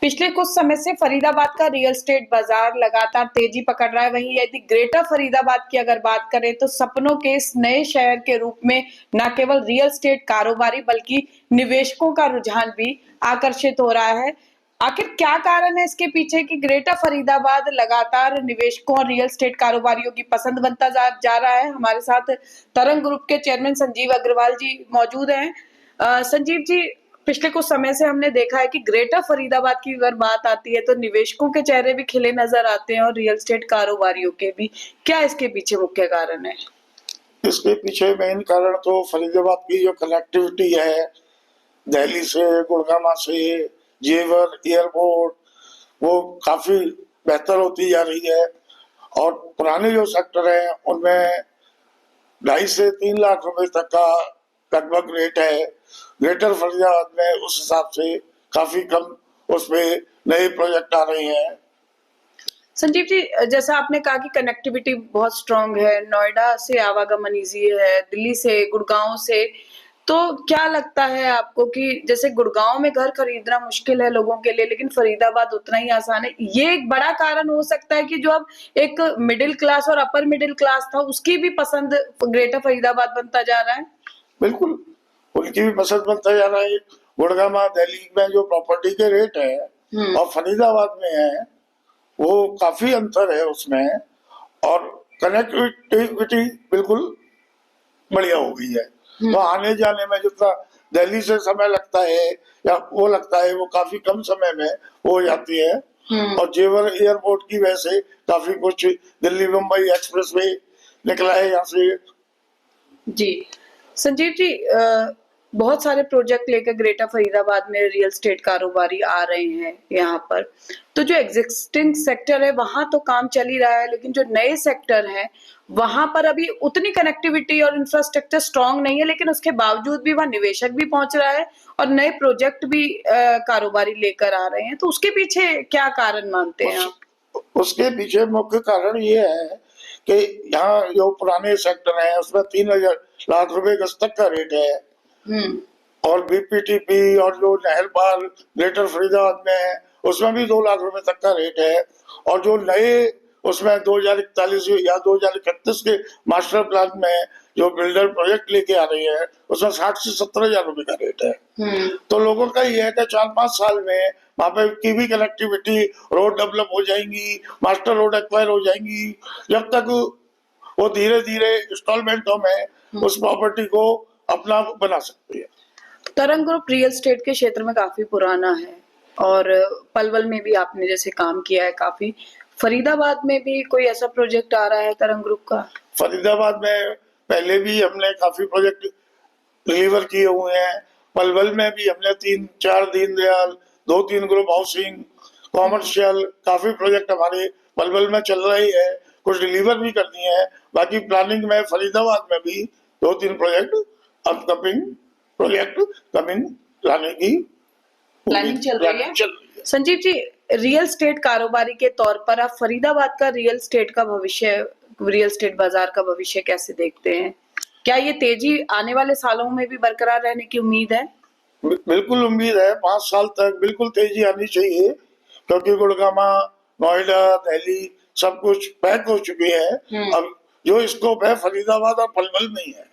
पिछले कुछ समय से फरीदाबाद का रियल एस्टेट बाजार लगातार तेजी पकड़ रहा है। वहीं यदि ग्रेटर फरीदाबाद की अगर बात करें तो सपनों के इस नए शहर के रूप में न केवल रियल एस्टेट कारोबारी बल्कि निवेशकों का रुझान भी आकर्षित हो रहा है। आखिर क्या कारण है इसके पीछे कि ग्रेटर फरीदाबाद लगातार निवेशकों और रियल एस्टेट कारोबारियों की पसंद बनता जा रहा है। हमारे साथ तरंग ग्रुप के चेयरमैन संजीव अग्रवाल जी मौजूद हैं। संजीव जी, पिछले कुछ समय से हमने देखा है कि ग्रेटर फरीदाबाद की अगर बात आती है तो निवेशकों के चेहरे भी खिले नजर आते हैं और रियल एस्टेट कारोबारियों के भी। क्या इसके पीछे मुख्य कारण है? इसके पीछे मेन कारण तो फरीदाबाद की जो कनेक्टिविटी है, दिल्ली से, गुड़गांव से, जेवर एयरपोर्ट, वो काफी बेहतर होती जा रही है। और पुराने जो सेक्टर है उनमें 2.5 से 3 लाख रुपए तक का लगभग रेट है। ग्रेटर फरीदाबाद में उस हिसाब से काफी कम उसमें नए प्रोजेक्ट आ रहे हैं। संजीव जी, जैसा आपने कहा कि कनेक्टिविटी बहुत स्ट्रांग है, नोएडा से आवागमन ईजी है, दिल्ली से, गुड़गांव से, तो क्या लगता है आपको कि जैसे गुड़गांव में घर खरीदना मुश्किल है लोगों के लिए लेकिन फरीदाबाद उतना ही आसान है, ये एक बड़ा कारण हो सकता है कि जो अब एक मिडिल क्लास और अपर मिडिल क्लास था उसकी भी पसंद ग्रेटर फरीदाबाद बनता जा रहा है? बिल्कुल, उनकी भी पसंद बनता जा रहा है। गुड़गांव दिल्ली में जो प्रॉपर्टी के रेट है और फरीदाबाद में है वो काफी अंतर है उसमें, और कनेक्टिविटी बिल्कुल बढ़िया हो गई है। तो आने जाने में जितना दिल्ली से समय लगता है या वो लगता है वो काफी कम समय में हो जाती है। और जेवर एयरपोर्ट की वजह से काफी कुछ दिल्ली मुंबई एक्सप्रेसवे निकला है यहाँ से। जी संजीव जी, बहुत सारे प्रोजेक्ट लेकर ग्रेटर फरीदाबाद में रियल एस्टेट कारोबारी आ रहे हैं यहाँ पर। तो जो एग्जिस्टिंग सेक्टर है वहां तो काम चल ही रहा है, लेकिन जो नए सेक्टर है वहां पर अभी उतनी कनेक्टिविटी और इंफ्रास्ट्रक्चर स्ट्रांग नहीं है, लेकिन उसके बावजूद भी वहां निवेशक भी पहुंच रहा है और नए प्रोजेक्ट भी कारोबारी लेकर आ रहे हैं। तो उसके पीछे क्या कारण मानते हैं आप? उसके पीछे मुख्य कारण ये है कि यहाँ जो पुराने सेक्टर है उसमें 3,000 लाख रुपए गज तक का रेट है। और बीपीटीपी और जो नहर पार ग्रेटर फरीदाबाद में है उसमें भी 2 लाख रुपए तक का रेट है। और जो नए उसमें 2041 या 2031 के मास्टर प्लान में जो बिल्डर प्रोजेक्ट लेके आ रही है उसमें 60 से 70 हजार रुपए का रेट है। तो लोगों का ये है कि 4-5 साल में वहां पे की भी कनेक्टिविटी, रोड डेवलप हो जाएंगी, मास्टर रोड एक्वायर हो जाएंगी। जब तक वो धीरे धीरे इंस्टॉलमेंटों में उस प्रॉपर्टी को अपना बना सकती है। तरंग ग्रुप रियल एस्टेट के क्षेत्र में काफी पुराना है और पलवल में भी आपने जैसे काम किया है काफी। फरीदाबाद में भी कोई ऐसा प्रोजेक्ट आ रहा है तरंग ग्रुप का? फरीदाबाद में पहले भी हमने काफी प्रोजेक्ट डिलीवर किए हुए हैं। पलवल में भी हमने 3-4 दीनदयाल, 2-3 ग्रुप हाउसिंग, कॉमर्शियल, काफी प्रोजेक्ट हमारे पलवल में चल रही है। कुछ डिलीवर भी कर दिए हैं। बाकी प्लानिंग में फरीदाबाद में भी 2-3 प्रोजेक्ट अपकमिंग प्रोजेक्ट कमिंग लाने की प्लानिंग चल रही है। संजीव जी, रियल एस्टेट कारोबारी के तौर पर आप फरीदाबाद का रियल एस्टेट का भविष्य, रियल एस्टेट बाजार का भविष्य कैसे देखते हैं? क्या ये तेजी आने वाले सालों में भी बरकरार रहने की उम्मीद है? बिल्कुल उम्मीद है। 5 साल तक बिल्कुल तेजी आनी चाहिए, क्योंकि गुड़गांव, नोएडा, दिल्ली सब कुछ पैक हो चुके हैं। अब जो स्कोप है फरीदाबाद और पलवल में ही है,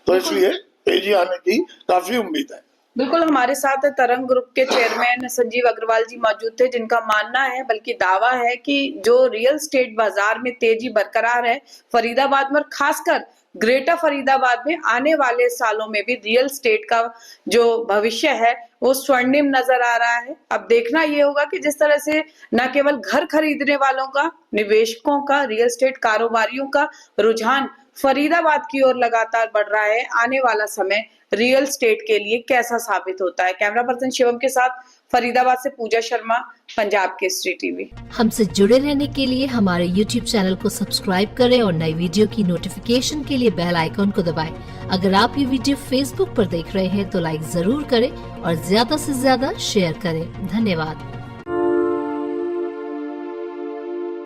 तो इसलिए तेजी आने की काफी उम्मीद है। बिल्कुल, हमारे साथ तरंग ग्रुप के चेयरमैन संजीव अग्रवाल जी मौजूद थे, जिनका मानना है बल्कि दावा है कि जो रियल एस्टेट बाजार में तेजी बरकरार है फरीदाबाद में, खासकर ग्रेटर फरीदाबाद में आने वाले सालों में भी रियल एस्टेट का जो भविष्य है वो स्वर्णिम नजर आ रहा है। अब देखना ये होगा कि जिस तरह से न केवल घर खरीदने वालों का, निवेशकों का, रियल एस्टेट कारोबारियों का रुझान फरीदाबाद की ओर लगातार बढ़ रहा है, आने वाला समय रियल एस्टेट के लिए कैसा साबित होता है। कैमरा पर्सन शिवम के साथ फरीदाबाद से पूजा शर्मा, पंजाब केसरी टीवी। हमसे जुड़े रहने के लिए हमारे YouTube चैनल को सब्सक्राइब करें और नई वीडियो की नोटिफिकेशन के लिए बेल आइकॉन को दबाएं। अगर आप ये वीडियो Facebook पर देख रहे हैं तो लाइक जरूर करें और ज्यादा से ज्यादा शेयर करें। धन्यवाद।